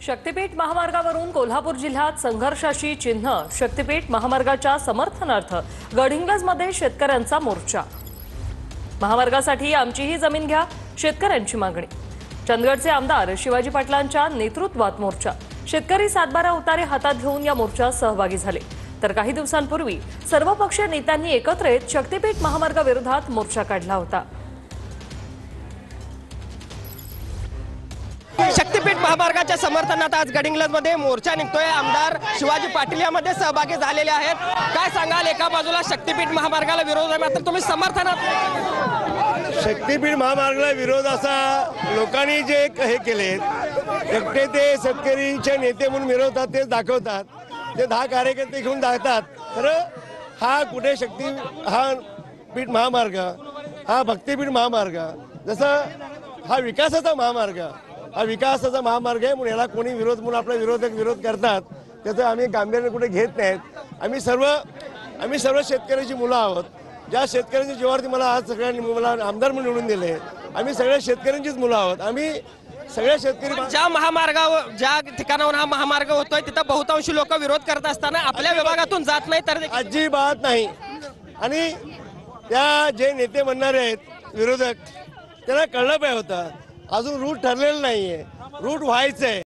शक्तीपीठ महामार्गावरून कोल्हापूर जिल्ह्यात संघर्षाची चिन्ह। शक्तीपीठ महामार्गाच्या समर्थनार्थ गडहिंग्लजमध्ये शेतकऱ्यांचा मोर्चा। महामार्गासाठी आमचीही जमीन घ्या, शेतकऱ्यांची मागणी। चंदगडचे आमदार शिवाजी पाटलांच्या नेतृत्वात मोर्चा। शेतकरी सातबारा उतारे हातात घेऊन या मोर्चात सहभागी झाले। तर काही दिवसांपूर्वी सर्वपक्षीय नेत्यांनी एकत्र येत शक्तीपीठ महामार्गाविरोधात मोर्चा काढला होता। शक्तीपीठ महामार्गाच्या समर्थनात आज गडहिंग्लजमध्ये मोर्चा निघतोय। आमदार शिवाजी पाटील यामध्ये सहभागी झालेले आहेत। काय सांगाल, एका बाजूला शक्तीपीठ महामार्गाला विरोध आहे, मात्र तुम्ही समर्थनात? शक्तीपीठ महामार्गाला विरोध असा लोकांनी जे हे केले, एकटे ते शेतकरीचे नेते म्हणून विरोधात ते दाखवतात, ते 10 कार्यकर्ते घेऊन दाखवतात। तर हा कुठे हा पीठ महामार्ग, हा भक्तीपीठ महामार्ग, जसं हा विकासाचा महामार्ग, हा विकासाचा महामार्ग आहे म्हणून याला कोणी विरोध म्हणून आपला विरोध करतात, त्याचं आम्ही गांभीर्याने कुठे घेत नाहीत। आम्ही सर्व शेतकऱ्याची मुलं आहोत। ज्या शेतकऱ्यांच्या जीवावरती मला आज सगळ्यांनी मला आमदार म्हणून निवडून दिले, आम्ही सगळ्या शेतकऱ्यांचीच मुलं आहोत। आम्ही सगळ्या शेतकरी ज्या महामार्गावर ज्या ठिकाणावर हा महामार्ग होतोय तिथं बहुतांशी लोक विरोध करत असताना आपल्या विभागातून जात नाही, तर अजिबात नाही। आणि त्या जे नेते म्हणणारे आहेत विरोधक, त्यांना कळलं पाहिजे होतं, अजून रूट ठरलेलं नाहीये, रूट व्हायचंय।